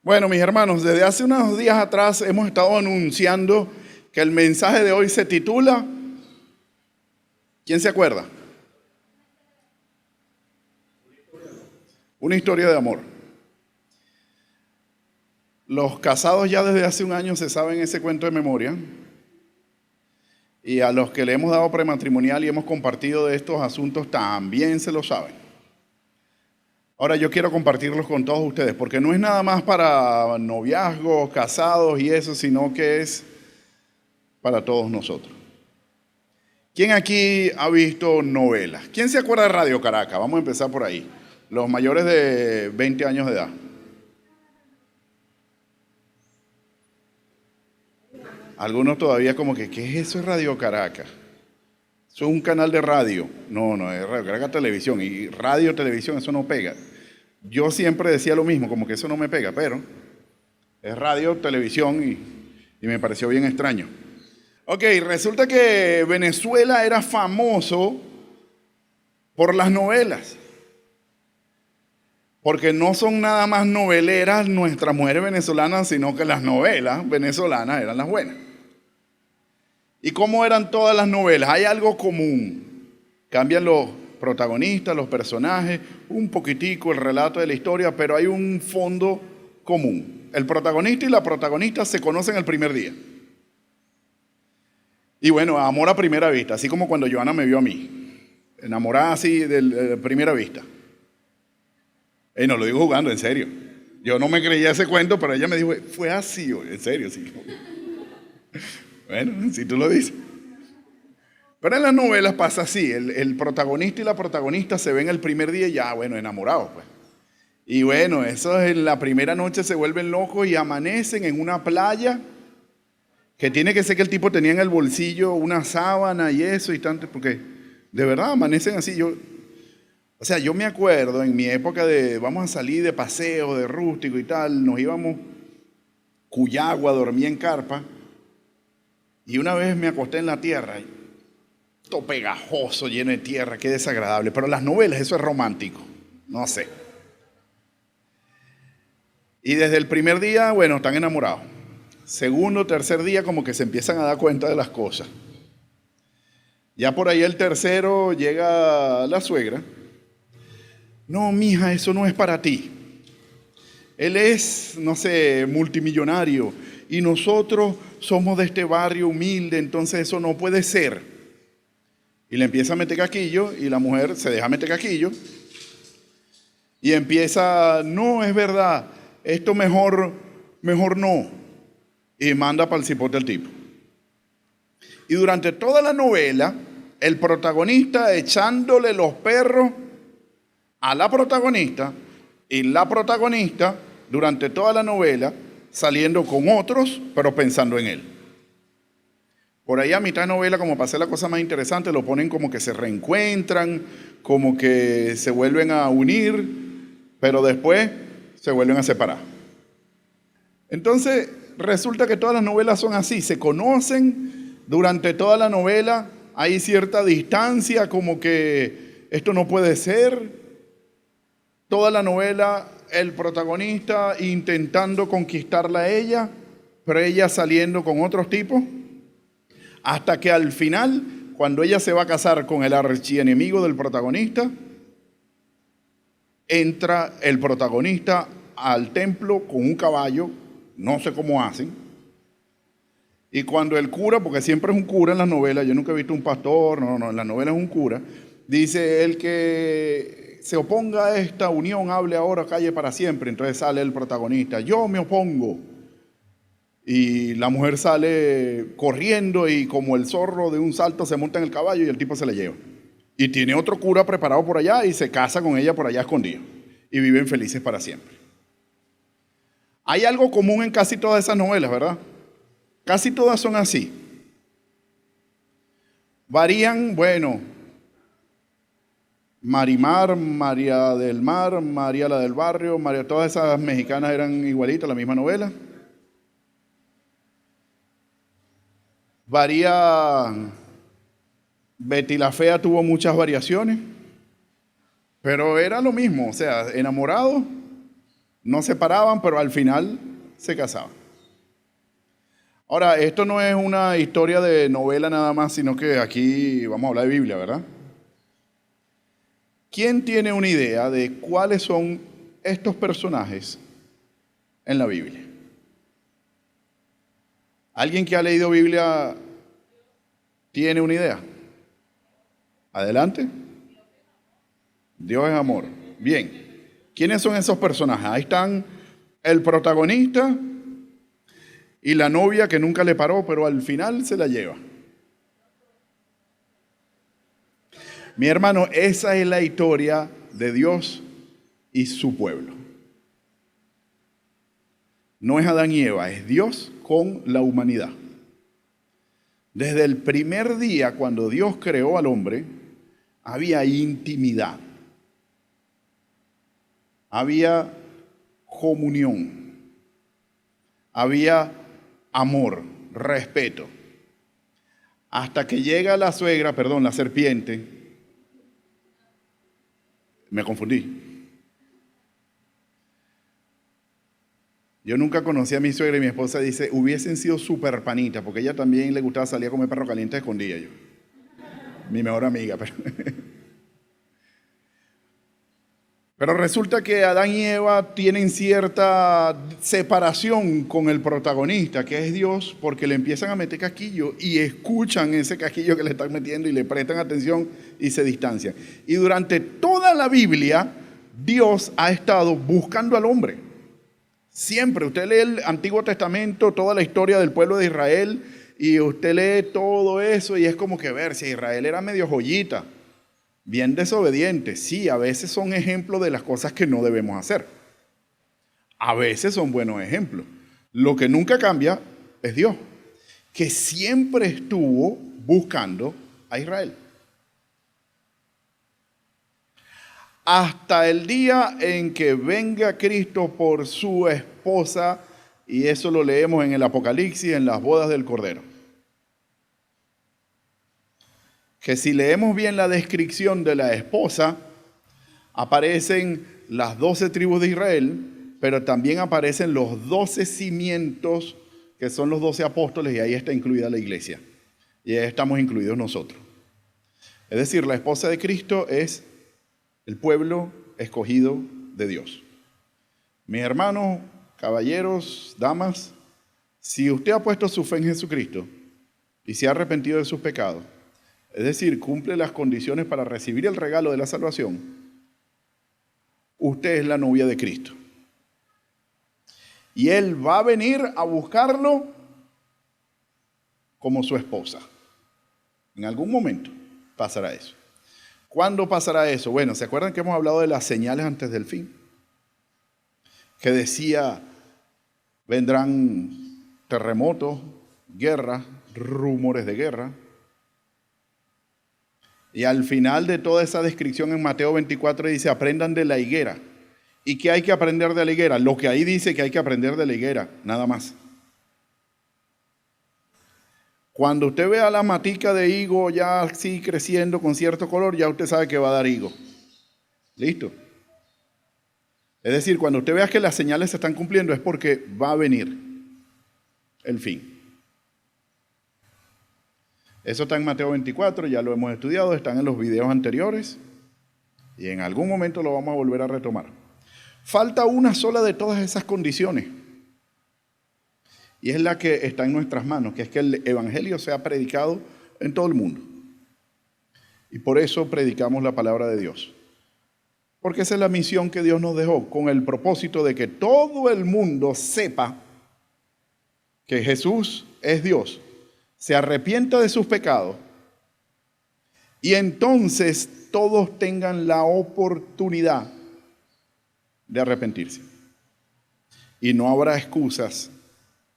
Bueno, mis hermanos, desde hace unos días atrás hemos estado anunciando que el mensaje de hoy se titula, ¿quién se acuerda? Una historia de amor. Los casados ya desde hace un año se saben ese cuento de memoria, y a los que le hemos dado prematrimonial y hemos compartido de estos asuntos también se lo saben. Ahora yo quiero compartirlos con todos ustedes, porque no es nada más para noviazgos, casados y eso, sino que es para todos nosotros. ¿Quién aquí ha visto novelas? ¿Quién se acuerda de Radio Caracas? Vamos a empezar por ahí. Los mayores de 20 años de edad. Algunos todavía como que, ¿qué es eso de Radio Caracas? Eso es un canal de radio. No, es Radio Caracas Televisión. Y radio, televisión, eso no pega. Yo siempre decía lo mismo, como que eso no me pega, pero es radio, televisión y me pareció bien extraño. Ok, resulta que Venezuela era famoso por las novelas. Porque no son nada más noveleras nuestras mujeres venezolanas, sino que las novelas venezolanas eran las buenas. ¿Y cómo eran todas las novelas? Hay algo común. Cambian los protagonistas, los personajes, un poquitico el relato de la historia, pero hay un fondo común. El protagonista y la protagonista se conocen el primer día. Y bueno, amor a primera vista, así como cuando Joana me vio a mí. Enamorada así de primera vista. Y no lo digo jugando, en serio. Yo no me creía ese cuento, pero ella me dijo, fue así, en serio, sí. Bueno, si tú lo dices. Pero en las novelas pasa así, el protagonista y la protagonista se ven el primer día y ya, bueno, enamorados, pues. Y bueno, eso en la primera noche se vuelven locos y amanecen en una playa, que tiene que ser que el tipo tenía en el bolsillo una sábana y eso y tanto, porque de verdad amanecen así. Yo me acuerdo en mi época de vamos a salir de paseo, de rústico y tal, nos íbamos Cuyagua, dormía en carpa, y una vez me acosté en la tierra, todo pegajoso, lleno de tierra, qué desagradable. Pero las novelas, eso es romántico, no sé. Y desde el primer día, bueno, están enamorados. Segundo, tercer día, como que se empiezan a dar cuenta de las cosas. Ya por ahí el tercero llega la suegra. No, mija, eso no es para ti. Él es, no sé, multimillonario y nosotros somos de este barrio humilde, entonces eso no puede ser. Y le empieza a meter caquillo y la mujer se deja meter caquillo y empieza, no, es verdad, esto mejor no. Y manda para el cipote al tipo. Y durante toda la novela, el protagonista echándole los perros a la protagonista y la protagonista durante toda la novela saliendo con otros, pero pensando en él. Por ahí a mitad de novela, como para hacer la cosa más interesante, lo ponen como que se reencuentran, como que se vuelven a unir, pero después se vuelven a separar. Entonces, resulta que todas las novelas son así, se conocen durante toda la novela, hay cierta distancia, como que esto no puede ser. Toda la novela, el protagonista intentando conquistarla a ella, pero ella saliendo con otros tipos, hasta que al final, cuando ella se va a casar con el archienemigo del protagonista, entra el protagonista al templo con un caballo, no sé cómo hacen, y cuando el cura, porque siempre es un cura en las novelas, yo nunca he visto un pastor, no, en las novelas es un cura, dice el que se oponga a esta unión, hable ahora, calle para siempre. Entonces sale el protagonista, yo me opongo. Y la mujer sale corriendo y como el zorro de un salto se monta en el caballo y el tipo se la lleva. Y tiene otro cura preparado por allá y se casa con ella por allá escondido. Y viven felices para siempre. Hay algo común en casi todas esas novelas, ¿verdad? Casi todas son así. Varían, bueno, Marimar, María del Mar, María la del Barrio, María, todas esas mexicanas eran igualitas, la misma novela. Varía, Betty la Fea tuvo muchas variaciones, pero era lo mismo, o sea, enamorados No se paraban, pero al final se casaban. Ahora, esto no es una historia de novela nada más, sino que aquí vamos a hablar de Biblia, ¿verdad? ¿Quién tiene una idea de cuáles son estos personajes en la Biblia? ¿Alguien que ha leído Biblia tiene una idea? Adelante. Dios es amor. Bien. ¿Quiénes son esos personajes? Ahí están el protagonista y la novia que nunca le paró, pero al final se la lleva. Mi hermano, esa es la historia de Dios y su pueblo. No es Adán y Eva, es Dios con la humanidad. Desde el primer día, cuando Dios creó al hombre, había intimidad, había comunión, había amor, respeto. Hasta que llega la serpiente, me confundí. Yo nunca conocí a mi suegra y mi esposa dice, hubiesen sido súper panitas, porque ella también le gustaba salir a comer perro caliente escondida yo. Mi mejor amiga, pero resulta que Adán y Eva tienen cierta separación con el protagonista, que es Dios, porque le empiezan a meter casquillo y escuchan ese casquillo que le están metiendo y le prestan atención y se distancian. Y durante toda la Biblia, Dios ha estado buscando al hombre. Siempre, usted lee el Antiguo Testamento, toda la historia del pueblo de Israel, y usted lee todo eso y es como que ver si Israel era medio joyita. Bien desobediente, sí, a veces son ejemplos de las cosas que no debemos hacer. A veces son buenos ejemplos. Lo que nunca cambia es Dios, que siempre estuvo buscando a Israel. Hasta el día en que venga Cristo por su esposa, y eso lo leemos en el Apocalipsis, en las bodas del Cordero. Que si leemos bien la descripción de la esposa, aparecen las 12 tribus de Israel, pero también aparecen los 12 cimientos, que son los 12 apóstoles, y ahí está incluida la iglesia. Y ahí estamos incluidos nosotros. Es decir, la esposa de Cristo es el pueblo escogido de Dios. Mis hermanos, caballeros, damas, si usted ha puesto su fe en Jesucristo y se ha arrepentido de sus pecados, es decir, cumple las condiciones para recibir el regalo de la salvación, usted es la novia de Cristo. Y Él va a venir a buscarlo como su esposa. En algún momento pasará eso. ¿Cuándo pasará eso? Bueno, ¿se acuerdan que hemos hablado de las señales antes del fin? Que decía, vendrán terremotos, guerras, rumores de guerra. Y al final de toda esa descripción en Mateo 24 dice, aprendan de la higuera. ¿Y qué hay que aprender de la higuera? Lo que ahí dice que hay que aprender de la higuera, nada más. Cuando usted vea la matica de higo ya así creciendo con cierto color, ya usted sabe que va a dar higo. ¿Listo? Es decir, cuando usted vea que las señales se están cumpliendo es porque va a venir el fin. Eso está en Mateo 24, ya lo hemos estudiado, están en los videos anteriores y en algún momento lo vamos a volver a retomar. Falta una sola de todas esas condiciones y es la que está en nuestras manos, que es que el evangelio sea predicado en todo el mundo. Y por eso predicamos la palabra de Dios. Porque esa es la misión que Dios nos dejó, con el propósito de que todo el mundo sepa que Jesús es Dios, se arrepienta de sus pecados y entonces todos tengan la oportunidad de arrepentirse. Y no habrá excusas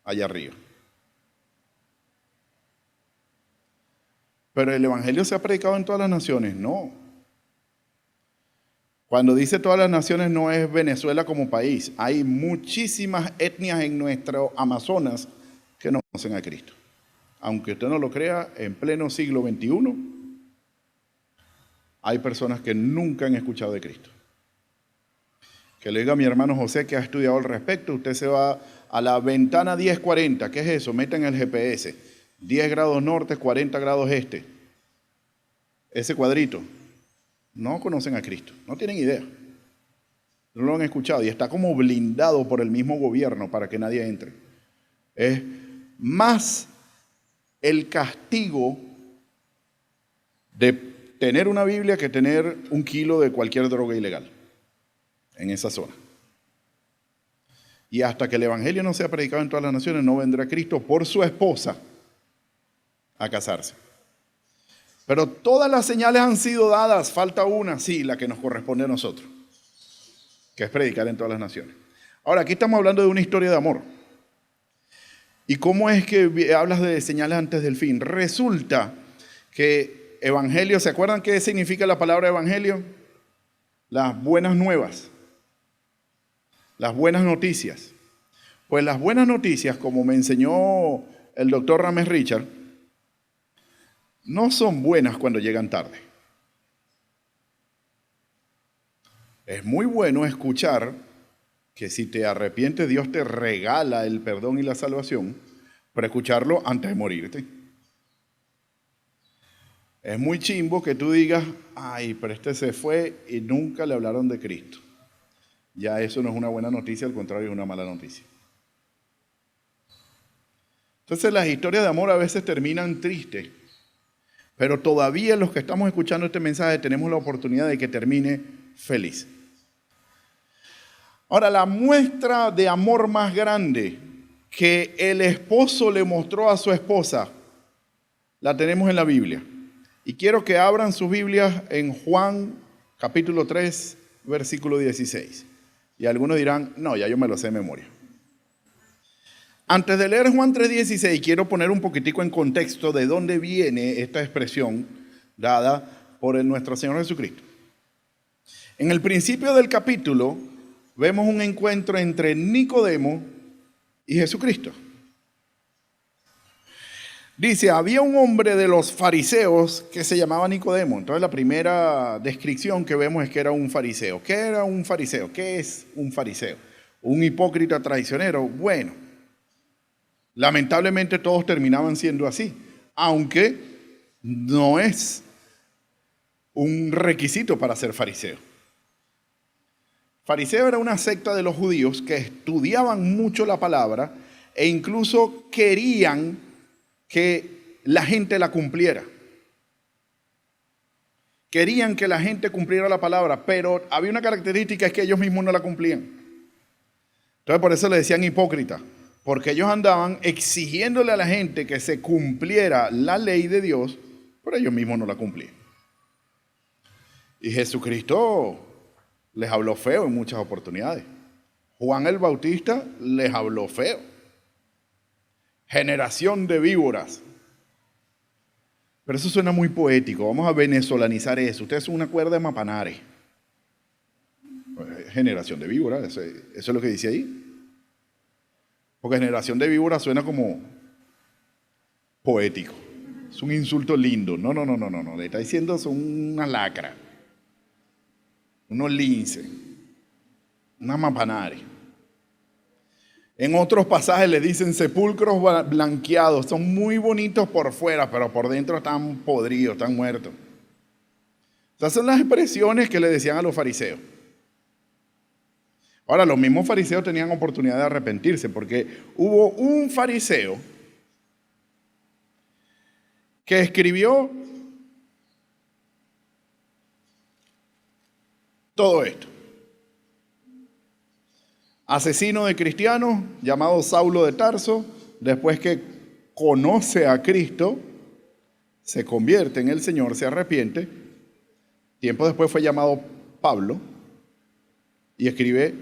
allá arriba. Pero el evangelio se ha predicado en todas las naciones, no. Cuando dice todas las naciones no es Venezuela como país. Hay muchísimas etnias en nuestro Amazonas que no conocen a Cristo. Aunque usted no lo crea, en pleno siglo XXI hay personas que nunca han escuchado de Cristo. Que le diga a mi hermano José que ha estudiado al respecto. Usted se va a la ventana 1040. ¿Qué es eso? Meta en el GPS. 10 grados norte, 40 grados este. Ese cuadrito. No conocen a Cristo. No tienen idea. No lo han escuchado. Y está como blindado por el mismo gobierno para que nadie entre. Es más el castigo de tener una Biblia que tener 1 kilo de cualquier droga ilegal en esa zona. Y hasta que el evangelio no sea predicado en todas las naciones, no vendrá Cristo por su esposa a casarse. Pero todas las señales han sido dadas, falta una, sí, la que nos corresponde a nosotros, que es predicar en todas las naciones. Ahora, aquí estamos hablando de una historia de amor. ¿Y cómo es que hablas de señales antes del fin? Resulta que evangelio, ¿se acuerdan qué significa la palabra evangelio? Las buenas nuevas, las buenas noticias. Pues las buenas noticias, como me enseñó el doctor Rames Richard, no son buenas cuando llegan tarde. Es muy bueno escuchar que si te arrepientes, Dios te regala el perdón y la salvación, para escucharlo antes de morirte. Es muy chimbo que tú digas, ay, pero este se fue y nunca le hablaron de Cristo. Ya eso no es una buena noticia, al contrario, es una mala noticia. Entonces las historias de amor a veces terminan tristes, pero todavía los que estamos escuchando este mensaje tenemos la oportunidad de que termine feliz. Ahora, la muestra de amor más grande que el esposo le mostró a su esposa, la tenemos en la Biblia. Y quiero que abran sus Biblias en Juan capítulo 3, versículo 16. Y algunos dirán, no, ya yo me lo sé de memoria. Antes de leer Juan 3:16, quiero poner un poquitico en contexto de dónde viene esta expresión dada por nuestro Señor Jesucristo. En el principio del capítulo vemos un encuentro entre Nicodemo y Jesucristo. Dice, había un hombre de los fariseos que se llamaba Nicodemo. Entonces la primera descripción que vemos es que era un fariseo. ¿Qué era un fariseo? ¿Qué es un fariseo? ¿Un hipócrita traicionero? Bueno, lamentablemente todos terminaban siendo así, aunque no es un requisito para ser fariseo. Fariseo era una secta de los judíos que estudiaban mucho la palabra e incluso querían que la gente la cumpliera. Querían que la gente cumpliera la palabra, pero había una característica, es que ellos mismos no la cumplían. Entonces por eso le decían hipócrita, porque ellos andaban exigiéndole a la gente que se cumpliera la ley de Dios, pero ellos mismos no la cumplían. Y Jesucristo les habló feo en muchas oportunidades. Juan el Bautista les habló feo. Generación de víboras. Pero eso suena muy poético. Vamos a venezolanizar eso. Ustedes son una cuerda de mapanare. Generación de víboras, eso es lo que dice ahí. Porque generación de víboras suena como poético. Es un insulto lindo. No. Le está diciendo son una lacra. Unos linces. Una mapanare. En otros pasajes le dicen sepulcros blanqueados. Son muy bonitos por fuera, pero por dentro están podridos, están muertos. Esas son las expresiones que le decían a los fariseos. Ahora, los mismos fariseos tenían oportunidad de arrepentirse, porque hubo un fariseo que escribió todo esto. Asesino de cristianos, llamado Saulo de Tarso, después que conoce a Cristo, se convierte en el Señor, se arrepiente. Tiempo después fue llamado Pablo y escribe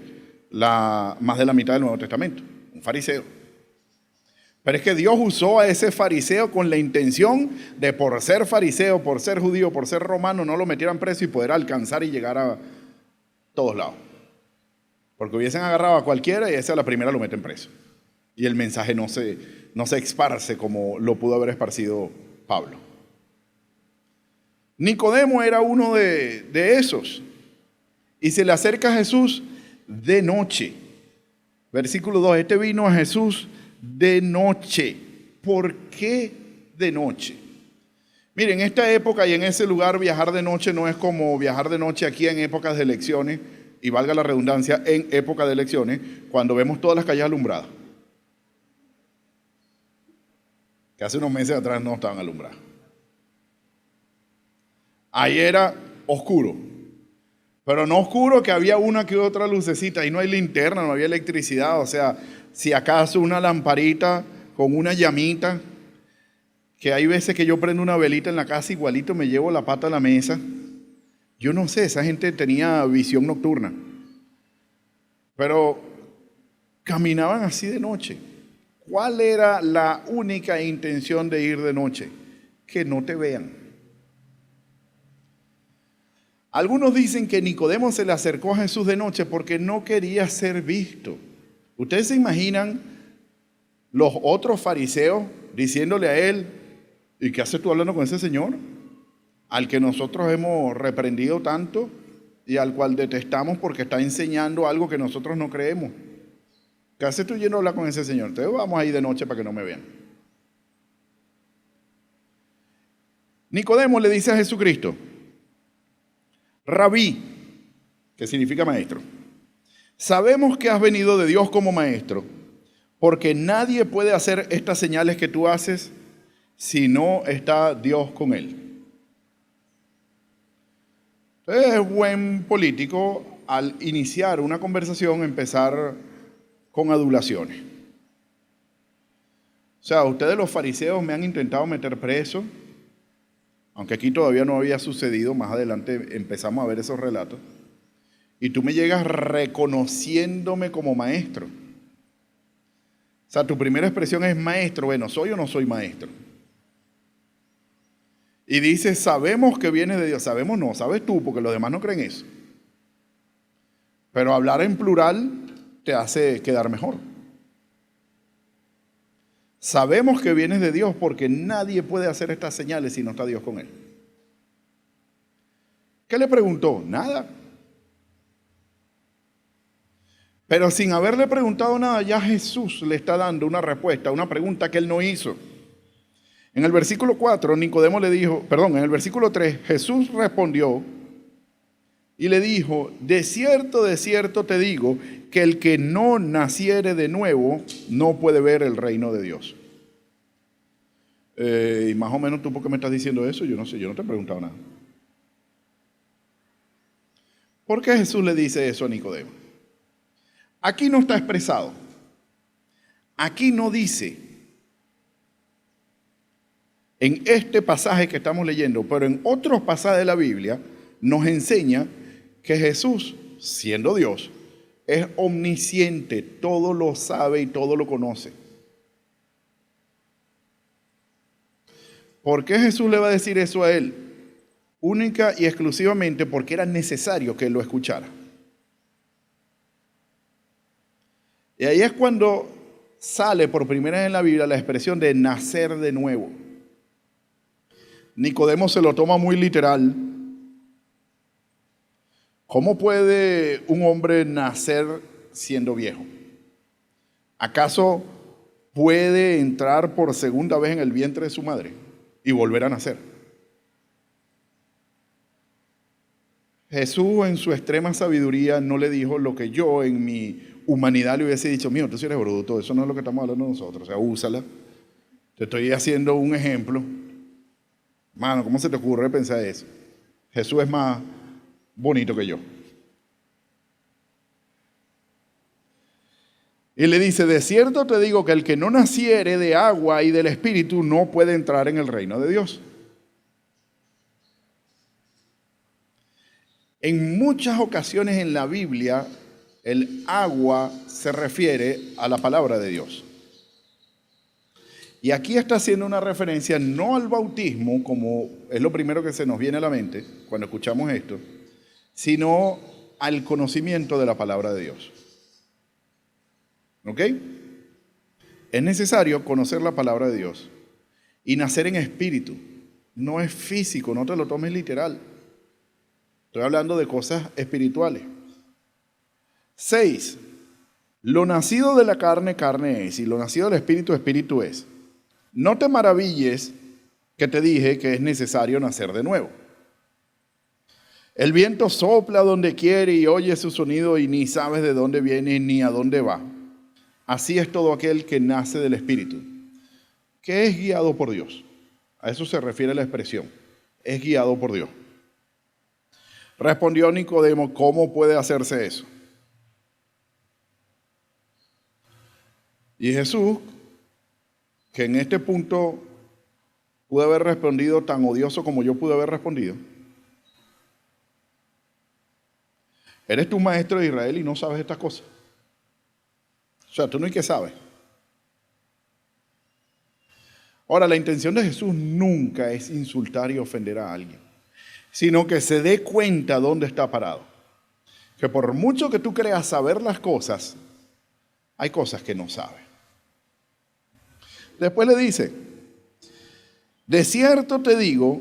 más de la mitad del Nuevo Testamento, un fariseo. Pero es que Dios usó a ese fariseo con la intención de, por ser fariseo, por ser judío, por ser romano, no lo metieran preso y poder alcanzar y llegar a todos lados. Porque hubiesen agarrado a cualquiera y esa a la primera lo meten preso. Y el mensaje no se esparce como lo pudo haber esparcido Pablo. Nicodemo era uno de esos. Y se le acerca a Jesús de noche. Versículo 2, este vino a Jesús de noche. ¿Por qué de noche? Miren, en esta época y en ese lugar viajar de noche no es como viajar de noche aquí en épocas de elecciones, y valga la redundancia, en época de elecciones, cuando vemos todas las calles alumbradas. Que hace unos meses atrás no estaban alumbradas. Ahí era oscuro, pero no oscuro que había una que otra lucecita, y no hay linterna, no había electricidad, o sea, si acaso una lamparita con una llamita, que hay veces que yo prendo una velita en la casa, igualito me llevo la pata a la mesa. Yo no sé, esa gente tenía visión nocturna, pero caminaban así de noche. ¿Cuál era la única intención de ir de noche? Que no te vean. Algunos dicen que Nicodemo se le acercó a Jesús de noche porque no quería ser visto. ¿Ustedes se imaginan los otros fariseos diciéndole a él: ¿y qué haces tú hablando con ese señor? Al que nosotros hemos reprendido tanto y al cual detestamos porque está enseñando algo que nosotros no creemos. ¿Qué haces tú yendo a hablar con ese señor? Entonces vamos ahí de noche para que no me vean. Nicodemo le dice a Jesucristo: Rabí, que significa maestro, sabemos que has venido de Dios como maestro, porque nadie puede hacer estas señales que tú haces si no está Dios con él. Entonces es buen político al iniciar una conversación empezar con adulaciones. O sea, ustedes los fariseos me han intentado meter preso, aunque aquí todavía no había sucedido, más adelante empezamos a ver esos relatos, y tú me llegas reconociéndome como maestro. O sea, tu primera expresión es maestro. Bueno, ¿soy o no soy maestro? Y dices, sabemos que viene de Dios. Sabemos no, sabes tú, porque los demás no creen eso. Pero hablar en plural te hace quedar mejor. Sabemos que vienes de Dios porque nadie puede hacer estas señales si no está Dios con él. ¿Qué le preguntó? Nada. Pero sin haberle preguntado nada, ya Jesús le está dando una respuesta a una pregunta que él no hizo. En el versículo 4, Nicodemo le dijo, en el versículo 3, Jesús respondió y le dijo: de cierto te digo, que el que no naciere de nuevo no puede ver el reino de Dios. Y más o menos tú, ¿por qué me estás diciendo eso? Yo no sé, yo no te he preguntado nada. ¿Por qué Jesús le dice eso a Nicodemo? Aquí no está expresado. Aquí no dice, en este pasaje que estamos leyendo, pero en otros pasajes de la Biblia, nos enseña que Jesús, siendo Dios, es omnisciente, todo lo sabe y todo lo conoce. ¿Por qué Jesús le va a decir eso a él? Única y exclusivamente porque era necesario que él lo escuchara. Y ahí es cuando sale por primera vez en la Biblia la expresión de nacer de nuevo. Nicodemo se lo toma muy literal. ¿Cómo puede un hombre nacer siendo viejo? ¿Acaso puede entrar por segunda vez en el vientre de su madre y volver a nacer? Jesús en su extrema sabiduría no le dijo lo que yo en mi humanidad le hubiese dicho: mío, tú sí eres bruto, eso no es lo que estamos hablando nosotros, o sea, úsala. Te estoy haciendo un ejemplo. Mano, ¿cómo se te ocurre pensar eso? Jesús es más bonito que yo. Y le dice: de cierto te digo que el que no naciere de agua y del Espíritu no puede entrar en el reino de Dios. En muchas ocasiones en la Biblia, el agua se refiere a la palabra de Dios. Y aquí está haciendo una referencia no al bautismo, como es lo primero que se nos viene a la mente cuando escuchamos esto, sino al conocimiento de la palabra de Dios. ¿Ok? Es necesario conocer la palabra de Dios y nacer en espíritu. No es físico, no te lo tomes literal. Estoy hablando de cosas espirituales. 6. Lo nacido de la carne, carne es, y lo nacido del espíritu, espíritu es. No te maravilles que te dije que es necesario nacer de nuevo. El viento sopla donde quiere y oye su sonido y ni sabes de dónde viene ni a dónde va. Así es todo aquel que nace del espíritu, que es guiado por Dios. A eso se refiere la expresión, es guiado por Dios. Respondió Nicodemo, ¿cómo puede hacerse eso? Y Jesús, que en este punto pudo haber respondido tan odioso como yo pude haber respondido. Eres tu maestro de Israel y no sabes estas cosas. O sea, tú no hay que sabes. Ahora, la intención de Jesús nunca es insultar y ofender a alguien, sino que se dé cuenta dónde está parado. Que por mucho que tú creas saber las cosas, hay cosas que no sabes. Después le dice, de cierto te digo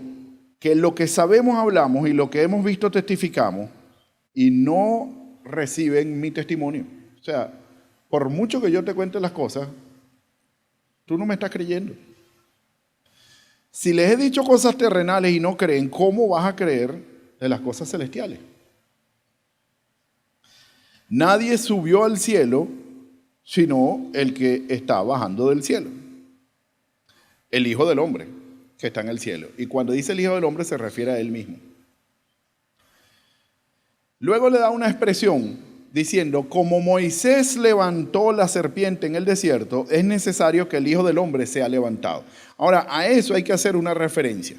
que lo que sabemos hablamos y lo que hemos visto testificamos y no reciben mi testimonio. O sea, por mucho que yo te cuente las cosas, tú no me estás creyendo. Si les he dicho cosas terrenales y no creen, ¿cómo vas a creer de las cosas celestiales? Nadie subió al cielo sino el que está bajando del cielo. El Hijo del Hombre que está en el cielo. Y cuando dice el Hijo del Hombre se refiere a él mismo. Luego le da una expresión diciendo, como Moisés levantó la serpiente en el desierto, es necesario que el Hijo del Hombre sea levantado. Ahora, a eso hay que hacer una referencia.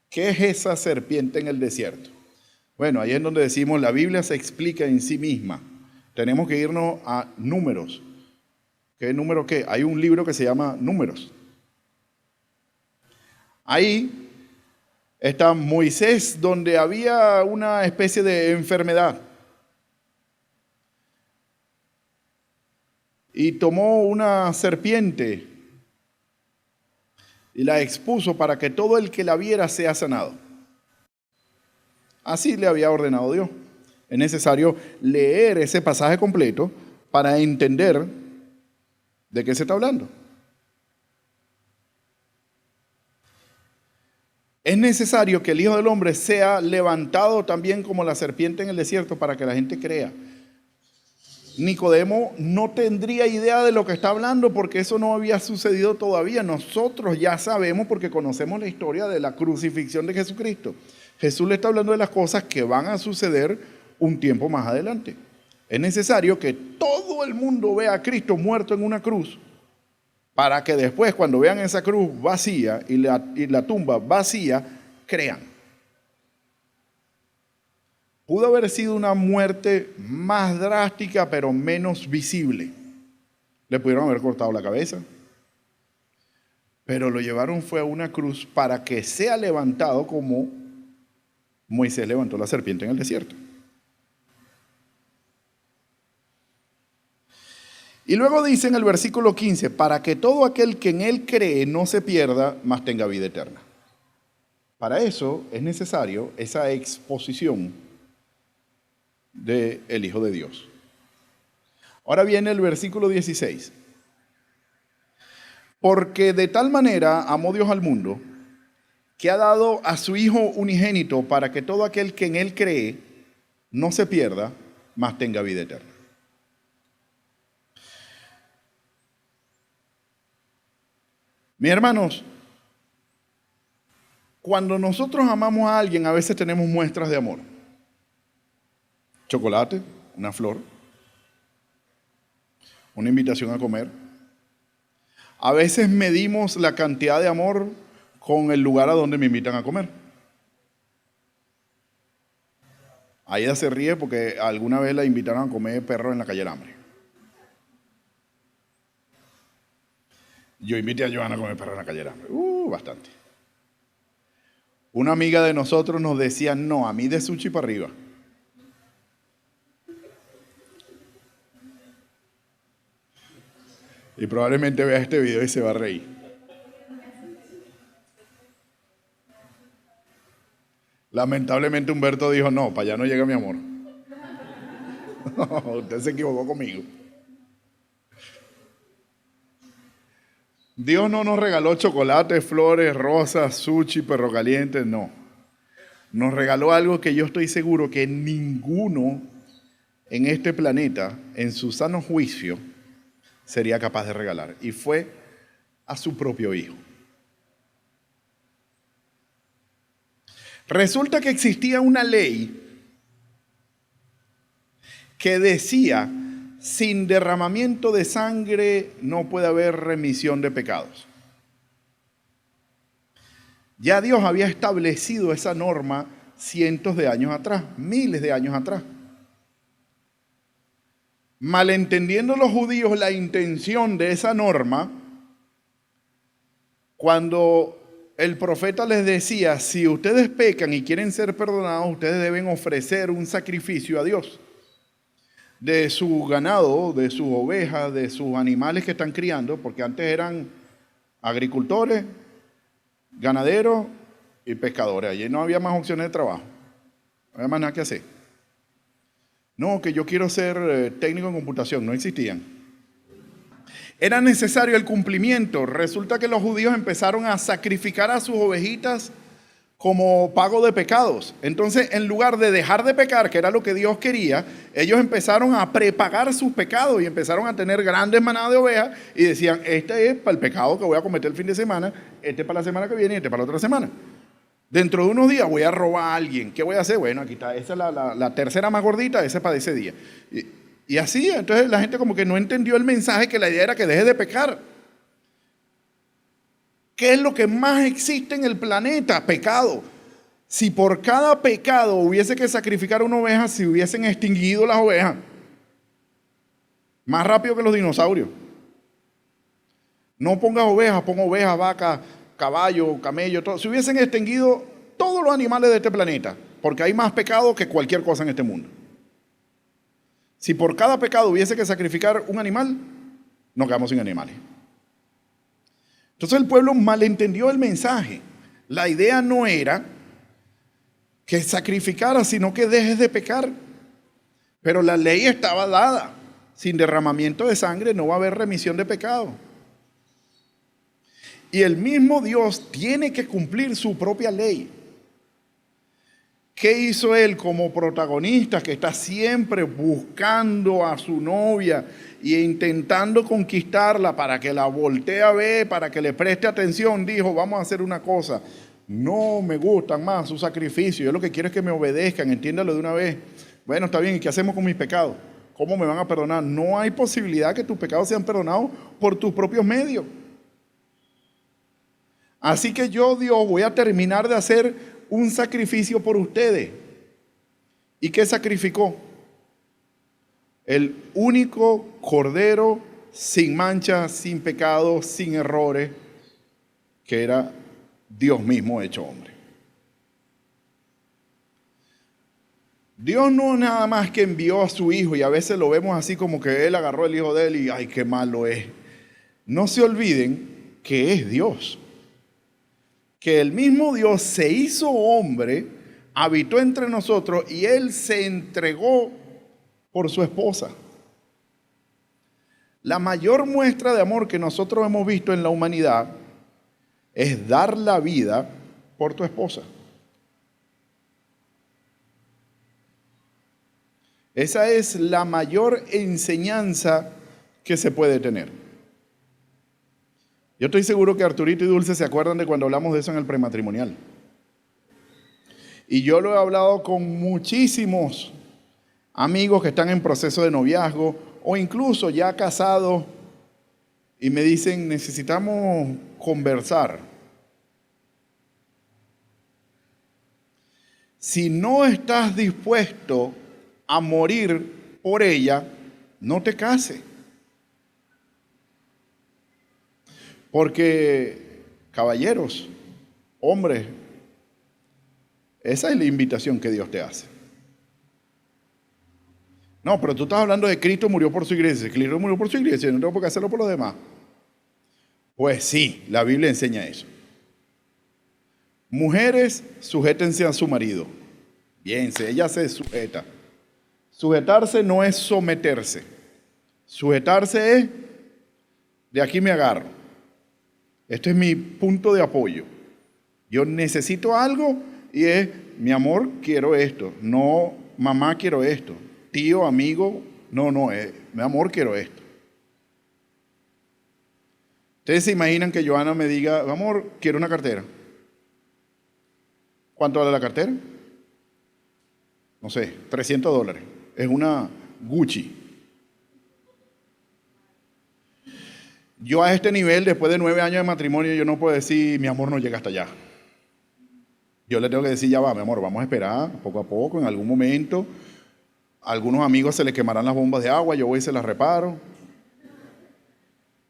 ¿Qué es esa serpiente en el desierto? Bueno, ahí es donde decimos, la Biblia se explica en sí misma. Tenemos que irnos a Números. ¿Qué número qué? Hay un libro que se llama Números. Ahí está Moisés, donde había una especie de enfermedad. Y tomó una serpiente y la expuso para que todo el que la viera sea sanado. Así le había ordenado Dios. Es necesario leer ese pasaje completo para entender de qué se está hablando. Es necesario que el Hijo del Hombre sea levantado también como la serpiente en el desierto para que la gente crea. Nicodemo no tendría idea de lo que está hablando porque eso no había sucedido todavía. Nosotros ya sabemos porque conocemos la historia de la crucifixión de Jesucristo. Jesús le está hablando de las cosas que van a suceder un tiempo más adelante. Es necesario que todo el mundo vea a Cristo muerto en una cruz para que después, cuando vean esa cruz vacía y la tumba vacía, crean. Pudo haber sido una muerte más drástica, pero menos visible. Le pudieron haber cortado la cabeza. Pero lo llevaron fue a una cruz para que sea levantado como Moisés levantó la serpiente en el desierto. Y luego dice en el versículo 15, para que todo aquel que en él cree no se pierda, mas tenga vida eterna. Para eso es necesario esa exposición del Hijo de Dios. Ahora viene el versículo 16. Porque de tal manera amó Dios al mundo, que ha dado a su Hijo unigénito para que todo aquel que en él cree no se pierda, mas tenga vida eterna. Mis hermanos, cuando nosotros amamos a alguien, a veces tenemos muestras de amor. Chocolate, una flor, una invitación a comer. A veces medimos la cantidad de amor con el lugar a donde me invitan a comer. Aida se ríe porque alguna vez la invitaron a comer perro en la calle del Hambre. Yo invité a Joana a comer perro en la calle del Hambre. Bastante. Una amiga de nosotros nos decía, no, a mí de sushi para arriba. Y probablemente vea este video y se va a reír. Lamentablemente Humberto dijo, no, para allá no llega mi amor. Usted se equivocó conmigo. Dios no nos regaló chocolates, flores, rosas, sushi, perro caliente, no. Nos regaló algo que yo estoy seguro que ninguno en este planeta, en su sano juicio, sería capaz de regalar. Y fue a su propio hijo. Resulta que existía una ley que decía: sin derramamiento de sangre no puede haber remisión de pecados. Ya Dios había establecido esa norma cientos de años atrás, miles de años atrás. Malentendiendo los judíos la intención de esa norma, cuando el profeta les decía: si ustedes pecan y quieren ser perdonados, ustedes deben ofrecer un sacrificio a Dios de su ganado, de sus ovejas, de sus animales que están criando, porque antes eran agricultores, ganaderos y pescadores. Allí no había más opciones de trabajo, no había más nada que hacer. No, que yo quiero ser técnico en computación, no existían. Era necesario el cumplimiento. Resulta que los judíos empezaron a sacrificar a sus ovejitas como pago de pecados. Entonces, en lugar de dejar de pecar, que era lo que Dios quería, ellos empezaron a prepagar sus pecados y empezaron a tener grandes manadas de ovejas y decían: este es para el pecado que voy a cometer el fin de semana, este es para la semana que viene y este es para la otra semana. Dentro de unos días voy a robar a alguien. ¿Qué voy a hacer? Bueno, aquí está, esa es la tercera más gordita, esa es para ese día. Y así, entonces la gente como que no entendió el mensaje, que la idea era que deje de pecar. ¿Qué es lo que más existe en el planeta? Pecado. Si por cada pecado hubiese que sacrificar una oveja, se hubiesen extinguido las ovejas. Más rápido que los dinosaurios. No pongas ovejas, pon ovejas, vacas, caballo, camello, todo. Se hubiesen extinguido todos los animales de este planeta, porque hay más pecado que cualquier cosa en este mundo. Si por cada pecado hubiese que sacrificar un animal, nos quedamos sin animales. Entonces el pueblo malentendió el mensaje. La idea no era que sacrificara, sino que dejes de pecar. Pero la ley estaba dada. Sin derramamiento de sangre no va a haber remisión de pecado. Y el mismo Dios tiene que cumplir su propia ley. ¿Qué hizo él como protagonista que está siempre buscando a su novia e intentando conquistarla para que la voltee a ver, para que le preste atención? Dijo: vamos a hacer una cosa, no me gustan más sus sacrificios, yo lo que quiero es que me obedezcan, entiéndalo de una vez. Bueno, está bien, ¿y qué hacemos con mis pecados? ¿Cómo me van a perdonar? No hay posibilidad que tus pecados sean perdonados por tus propios medios. Así que yo, Dios, voy a terminar de hacer un sacrificio por ustedes. ¿Y qué sacrificó? El único cordero sin mancha, sin pecado, sin errores, que era Dios mismo hecho hombre. Dios no nada más que envió a su hijo, y a veces lo vemos así como que él agarró el hijo de él y ¡ay, qué malo es! No se olviden que es Dios. Que el mismo Dios se hizo hombre, habitó entre nosotros y él se entregó por su esposa. La mayor muestra de amor que nosotros hemos visto en la humanidad es dar la vida por tu esposa. Esa es la mayor enseñanza que se puede tener. Yo estoy seguro que Arturito y Dulce se acuerdan de cuando hablamos de eso en el prematrimonial. Y yo lo he hablado con muchísimos amigos que están en proceso de noviazgo o incluso ya casados y me dicen: necesitamos conversar. Si no estás dispuesto a morir por ella, no te cases. Porque, caballeros, hombres, esa es la invitación que Dios te hace. No, pero tú estás hablando de Cristo murió por su iglesia. Cristo murió por su iglesia, no tengo por qué hacerlo por los demás. Pues sí, la Biblia enseña eso. Mujeres, sujétense a su marido. Bien, ella se sujeta. Sujetarse no es someterse. Sujetarse es, de aquí me agarro. Este es mi punto de apoyo. Yo necesito algo y es, mi amor, quiero esto. No, mamá, quiero esto. Tío, amigo, no, mi amor, quiero esto. Ustedes se imaginan que Joana me diga, amor, quiero una cartera. ¿Cuánto vale la cartera? No sé, $300. Es una Gucci. Yo a este nivel, después de 9 años de matrimonio, yo no puedo decir, mi amor no llega hasta allá. Yo le tengo que decir, ya va, mi amor, vamos a esperar poco a poco, en algún momento. A algunos amigos se les quemarán las bombas de agua, yo voy y se las reparo.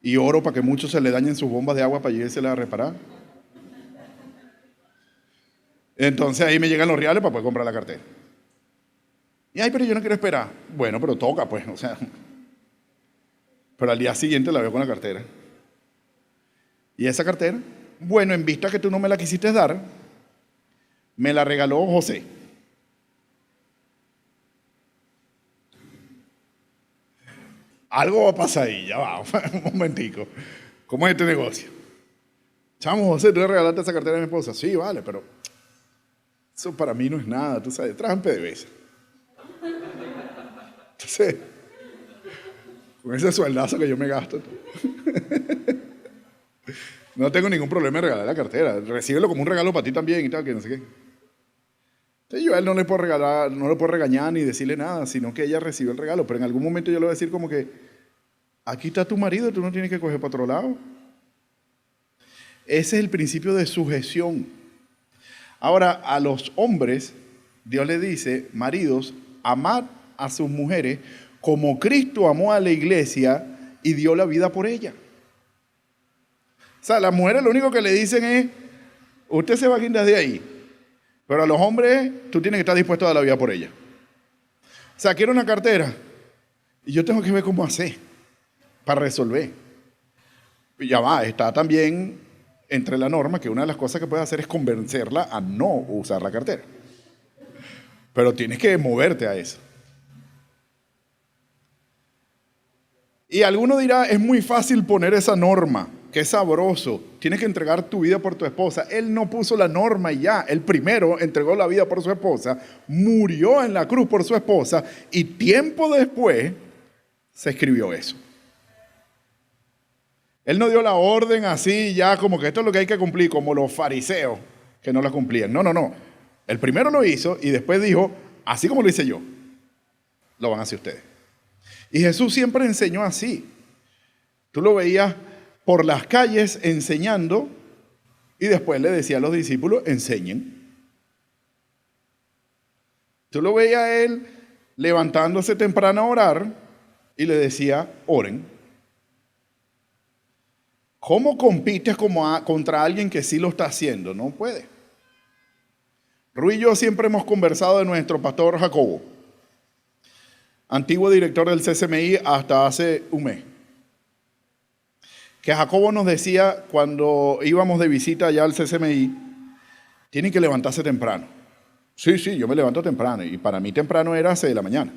Y oro para que muchos se le dañen sus bombas de agua para yo irse las a reparar. Entonces ahí me llegan los reales para poder comprar la cartera. Y ay, pero yo no quiero esperar. Bueno, pero toca, pues, o sea. Pero al día siguiente la veo con la cartera. ¿Y esa cartera? Bueno, en vista que tú no me la quisiste dar, me la regaló José. Algo va a pasar ahí, ya va, un momentico. ¿Cómo es este negocio? Chamo, José, ¿tú le regalaste esa cartera a mi esposa? Sí, vale, pero eso para mí no es nada, tú sabes, trajan PDVSA. Entonces, con ese sueldazo que yo me gasto, no tengo ningún problema en regalar la cartera. Recíbelo como un regalo para ti también y tal, que no sé qué. Entonces yo a él no le puedo regalar, no le puedo regañar ni decirle nada, sino que ella recibió el regalo. Pero en algún momento yo le voy a decir como que, aquí está tu marido, tú no tienes que coger para otro lado. Ese es el principio de sujeción. Ahora, a los hombres, Dios les dice, maridos, amad a sus mujeres como Cristo amó a la iglesia y dio la vida por ella. O sea, las mujeres lo único que le dicen es, usted se va a quitar de ahí. Pero a los hombres, tú tienes que estar dispuesto a dar la vida por ella. O sea, quiero una cartera. Y yo tengo que ver cómo hacer para resolver. Y ya va, está también entre la norma que una de las cosas que puedes hacer es convencerla a no usar la cartera. Pero tienes que moverte a eso. Y alguno dirá, es muy fácil poner esa norma. Qué sabroso, tienes que entregar tu vida por tu esposa. Él no puso la norma y ya, él primero entregó la vida por su esposa, murió en la cruz por su esposa y tiempo después se escribió eso. Él no dio la orden así ya como que esto es lo que hay que cumplir, como los fariseos que no la cumplían. No. Él primero lo hizo y después dijo, así como lo hice yo, lo van a hacer ustedes. Y Jesús siempre enseñó así. Tú lo veías por las calles enseñando y después le decía a los discípulos, enseñen. Tú lo veías a él levantándose temprano a orar y le decía, oren. ¿Cómo compites contra alguien que sí lo está haciendo? No puede. Rui y yo siempre hemos conversado de nuestro pastor Jacobo, antiguo director del CCMI hasta hace un mes. Que Jacobo nos decía cuando íbamos de visita allá al CCMI, tienen que levantarse temprano. Sí, yo me levanto temprano y para mí temprano era 6 de la mañana.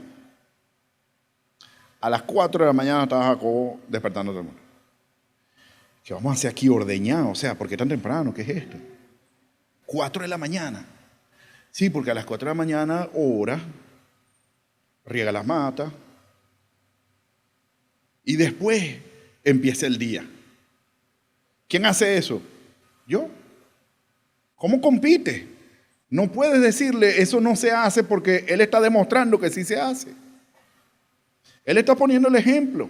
A las 4 de la mañana estaba Jacobo despertando a todo el mundo. ¿Qué vamos a hacer aquí ordeñado? O sea, ¿por qué tan temprano? ¿Qué es esto? 4 de la mañana. Sí, porque a las 4 de la mañana ora, riega las matas y después empieza el día. ¿Quién hace eso? Yo. ¿Cómo compite? No puedes decirle eso no se hace porque él está demostrando que sí se hace. Él está poniendo el ejemplo.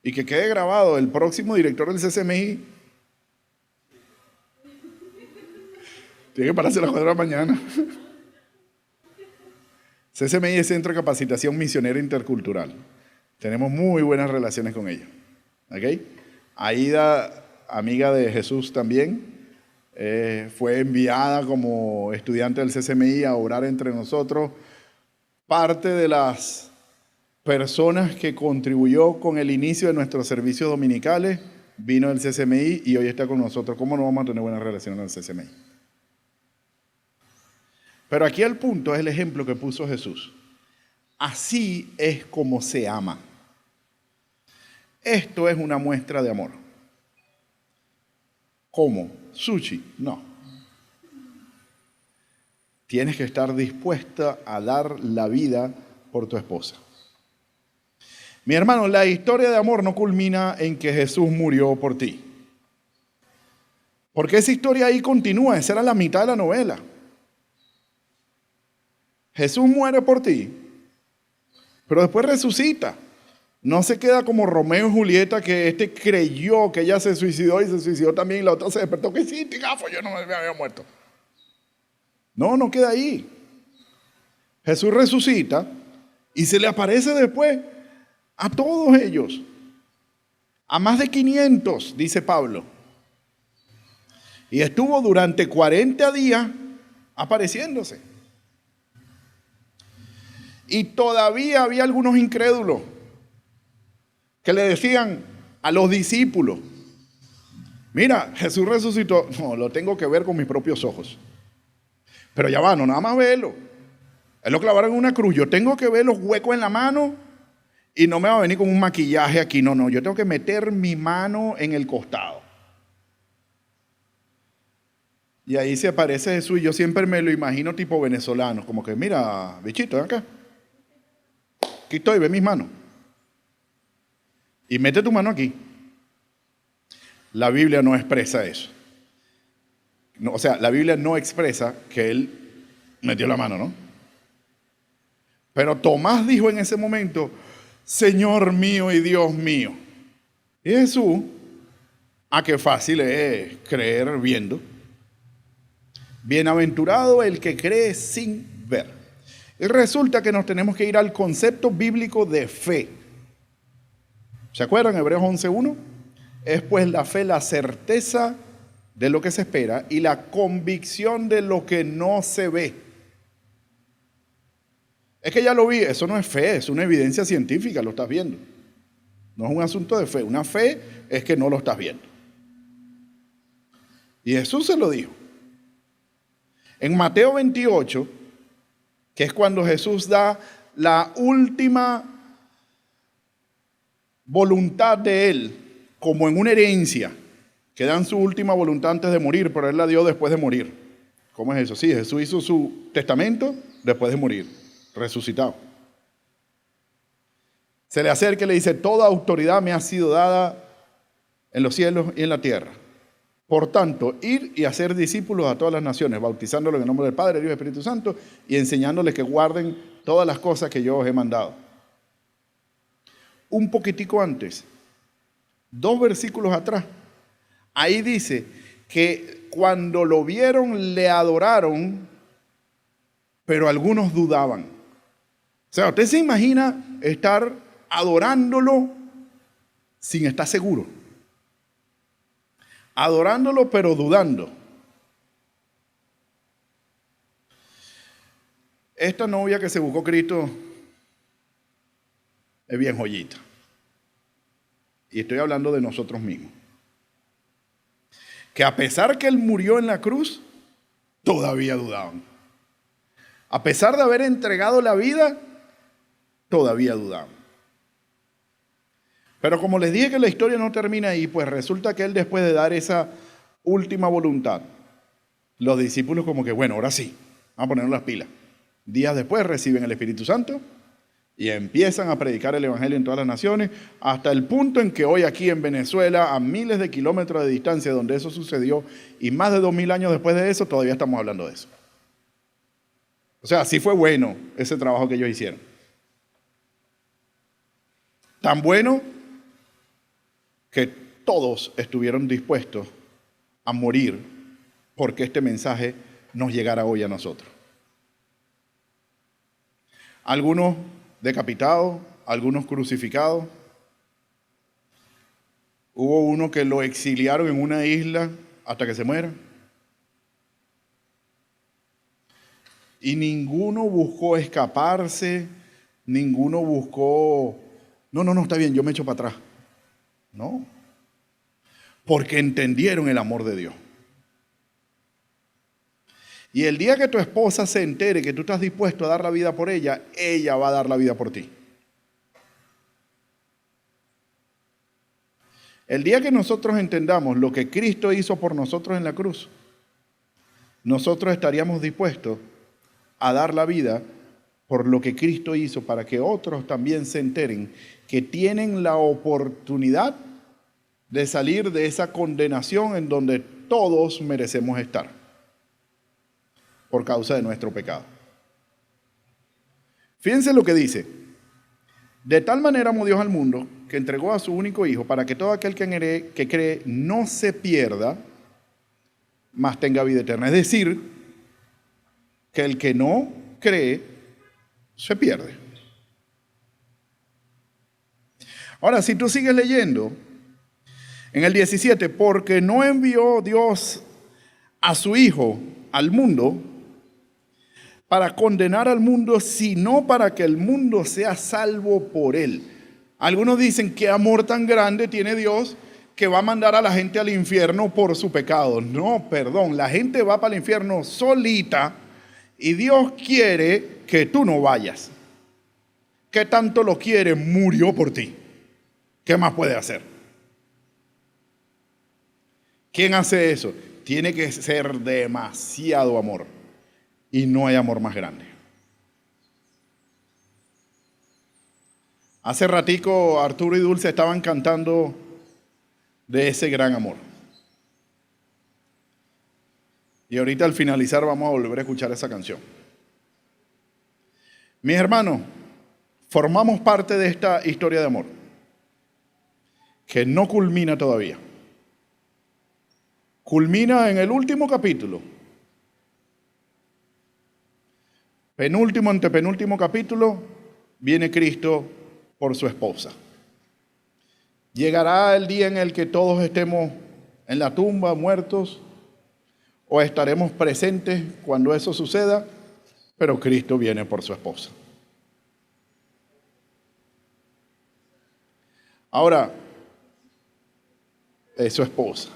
Y que quede grabado, el próximo director del CCMI tiene que pararse a las 4 de la mañana. CCMI es Centro de Capacitación Misionera Intercultural. Tenemos muy buenas relaciones con ellos. ¿Okay? Aida, amiga de Jesús también, fue enviada como estudiante del CCMI a orar entre nosotros. Parte de las personas que contribuyó con el inicio de nuestros servicios dominicales vino del CCMI y hoy está con nosotros. ¿Cómo no vamos a tener buenas relaciones con el CCMI? Pero aquí el punto es el ejemplo que puso Jesús. Así es como se ama. Esto es una muestra de amor. ¿Cómo? ¿Sushi? No. Tienes que estar dispuesta a dar la vida por tu esposa. Mi hermano, la historia de amor no culmina en que Jesús murió por ti. Porque esa historia ahí continúa, esa era la mitad de la novela. Jesús muere por ti, pero después resucita. No se queda como Romeo y Julieta, que este creyó que ella se suicidó y se suicidó también, y la otra se despertó. ¿Qué hiciste, gafo? Yo no me había muerto. No, no queda ahí. Jesús resucita y se le aparece después a todos ellos. A más de 500, dice Pablo. Y estuvo durante 40 días apareciéndose. Y todavía había algunos incrédulos que le decían a los discípulos: mira, Jesús resucitó. No, lo tengo que ver con mis propios ojos. Pero ya va, no nada más verlo. Él lo clavaron en una cruz. Yo tengo que ver los huecos en la mano y no me va a venir con un maquillaje aquí. No, no, yo tengo que meter mi mano en el costado. Y ahí se aparece Jesús y yo siempre me lo imagino tipo venezolano. Como que, mira, bichito, ven acá. Aquí estoy, ve mis manos. Y mete tu mano aquí. La Biblia no expresa eso. No, o sea, la Biblia no expresa que él metió la mano, ¿no? Pero Tomás dijo en ese momento: Señor mío y Dios mío. Y Jesús, qué fácil es creer viendo. Bienaventurado el que cree sin ver. Y resulta que nos tenemos que ir al concepto bíblico de fe. ¿Se acuerdan? Hebreos 11:1. Es pues la fe la certeza de lo que se espera y la convicción de lo que no se ve. Es que ya lo vi, eso no es fe, es una evidencia científica, lo estás viendo. No es un asunto de fe, una fe es que no lo estás viendo. Y Jesús se lo dijo. En Mateo 28, que es cuando Jesús da la última voluntad de él, como en una herencia, que dan su última voluntad antes de morir, pero él la dio después de morir. ¿Cómo es eso? Sí, Jesús hizo su testamento después de morir, resucitado. Se le acerca y le dice: toda autoridad me ha sido dada en los cielos y en la tierra. Por tanto, ir y hacer discípulos a todas las naciones, bautizándolos en el nombre del Padre, del Hijo y del Espíritu Santo, y enseñándoles que guarden todas las cosas que yo os he mandado. Un poquitico antes, 2 versículos atrás, ahí dice que cuando lo vieron le adoraron, pero algunos dudaban. O sea, usted se imagina estar adorándolo sin estar seguro. Adorándolo pero dudando. Esta novia que se buscó Cristo es bien joyita. Y estoy hablando de nosotros mismos. Que a pesar que él murió en la cruz, todavía dudaban. A pesar de haber entregado la vida, todavía dudaban. Pero como les dije que la historia no termina ahí, pues resulta que él, después de dar esa última voluntad, los discípulos como que, bueno, ahora sí, vamos a ponernos las pilas. Días después reciben el Espíritu Santo y empiezan a predicar el Evangelio en todas las naciones, hasta el punto en que hoy aquí en Venezuela, a miles de kilómetros de distancia donde eso sucedió, y más de 2000 años después de eso, todavía estamos hablando de eso. O sea, sí fue bueno ese trabajo que ellos hicieron. Tan bueno que todos estuvieron dispuestos a morir porque este mensaje nos llegara hoy a nosotros. Algunos decapitados, algunos crucificados. Hubo uno que lo exiliaron en una isla hasta que se muera. Y ninguno buscó escaparse, ninguno buscó, no, está bien, yo me echo para atrás. No, porque entendieron el amor de Dios. Y el día que tu esposa se entere que tú estás dispuesto a dar la vida por ella, ella va a dar la vida por ti. El día que nosotros entendamos lo que Cristo hizo por nosotros en la cruz, nosotros estaríamos dispuestos a dar la vida por lo que Cristo hizo para que otros también se enteren que tienen la oportunidad de salir de esa condenación en donde todos merecemos estar por causa de nuestro pecado. Fíjense lo que dice: de tal manera amó Dios al mundo que entregó a su único Hijo para que todo aquel que cree no se pierda, mas tenga vida eterna. Es decir, que el que no cree se pierde. Ahora, si tú sigues leyendo, en el 17, porque no envió Dios a su Hijo al mundo para condenar al mundo, sino para que el mundo sea salvo por él. Algunos dicen, ¿qué amor tan grande tiene Dios que va a mandar a la gente al infierno por su pecado? No, perdón, la gente va para el infierno solita y Dios quiere que tú no vayas. ¿Qué tanto lo quiere? Murió por ti. ¿Qué más puede hacer? ¿Quién hace eso? Tiene que ser demasiado amor. Y no hay amor más grande. Hace ratico Arturo y Dulce estaban cantando de ese gran amor. Y ahorita al finalizar vamos a volver a escuchar esa canción. Mis hermanos, formamos parte de esta historia de amor que no culmina todavía. Culmina en el último capítulo. Penúltimo, antepenúltimo capítulo, viene Cristo por su esposa. Llegará el día en el que todos estemos en la tumba, muertos, o estaremos presentes cuando eso suceda, pero Cristo viene por su esposa. Ahora, es su esposa.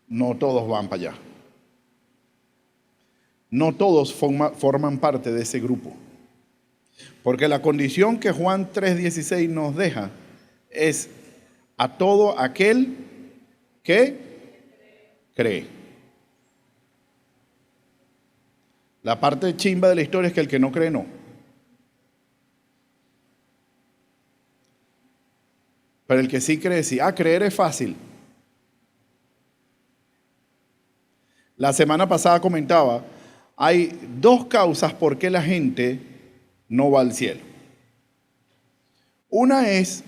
No todos van para allá. No todos forman parte de ese grupo. Porque la condición que Juan 3:16 nos deja es a todo aquel que cree. La parte chimba de la historia es que el que no cree no. Pero el que sí cree sí. Creer es fácil. La semana pasada comentaba, hay dos causas por qué la gente no va al cielo. Una es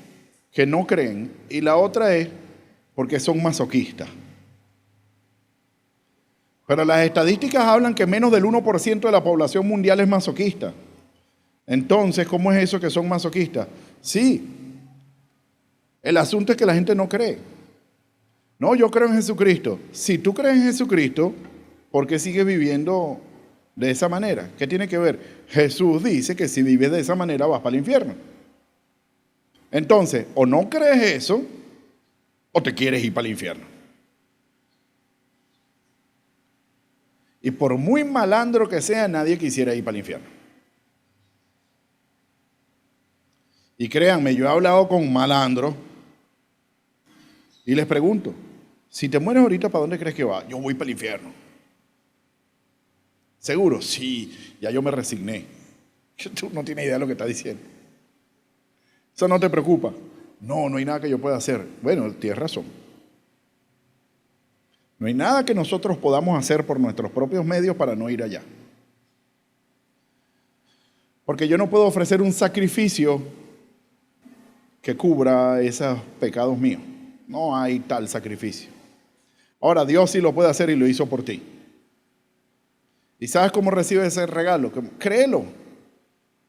que no creen y la otra es porque son masoquistas. Pero las estadísticas hablan que menos del 1% de la población mundial es masoquista. Entonces, ¿cómo es eso que son masoquistas? Sí, el asunto es que la gente no cree. No, yo creo en Jesucristo. Si tú crees en Jesucristo, ¿por qué sigues viviendo de esa manera? ¿Qué tiene que ver? Jesús dice que si vives de esa manera vas para el infierno. Entonces, o no crees eso, o te quieres ir para el infierno. Y por muy malandro que sea, nadie quisiera ir para el infierno. Y créanme, yo he hablado con malandros y les pregunto, si te mueres ahorita, ¿para dónde crees que vas? Yo voy para el infierno. ¿Seguro? Sí, ya yo me resigné. Tú no tienes idea de lo que está diciendo. Eso no te preocupa. No, no hay nada que yo pueda hacer. Bueno, tienes razón. No hay nada que nosotros podamos hacer por nuestros propios medios para no ir allá. Porque yo no puedo ofrecer un sacrificio que cubra esos pecados míos. No hay tal sacrificio. Ahora, Dios sí lo puede hacer y lo hizo por ti. ¿Y sabes cómo recibes ese regalo? Créelo.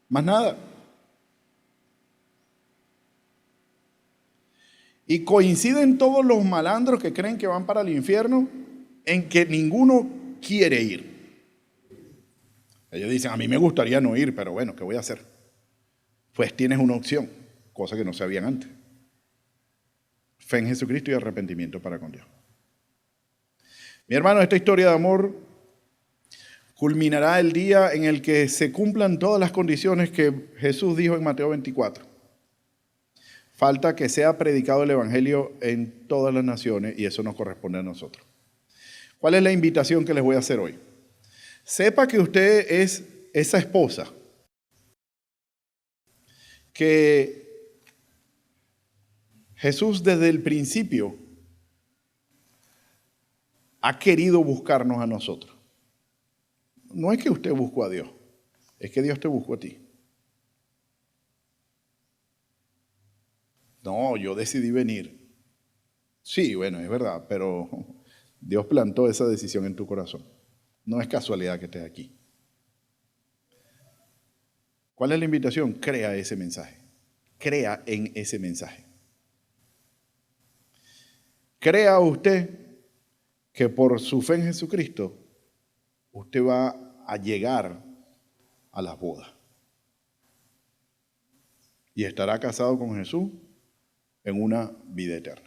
Más nada. Y coinciden todos los malandros que creen que van para el infierno en que ninguno quiere ir. Ellos dicen, a mí me gustaría no ir, pero bueno, ¿qué voy a hacer? Pues tienes una opción, cosa que no sabían antes. Fe en Jesucristo y arrepentimiento para con Dios. Mi hermano, esta historia de amor Culminará el día en el que se cumplan todas las condiciones que Jesús dijo en Mateo 24. Falta que sea predicado el Evangelio en todas las naciones y eso nos corresponde a nosotros. ¿Cuál es la invitación que les voy a hacer hoy? Sepa que usted es esa esposa que Jesús desde el principio ha querido buscarnos a nosotros. No es que usted buscó a Dios, es que Dios te buscó a ti. No, yo decidí venir. Sí, bueno, es verdad, pero Dios plantó esa decisión en tu corazón. No es casualidad que estés aquí. ¿Cuál es la invitación? Crea ese mensaje. Crea en ese mensaje. Crea usted que por su fe en Jesucristo, usted va a llegar a las bodas. Y estará casado con Jesús en una vida eterna.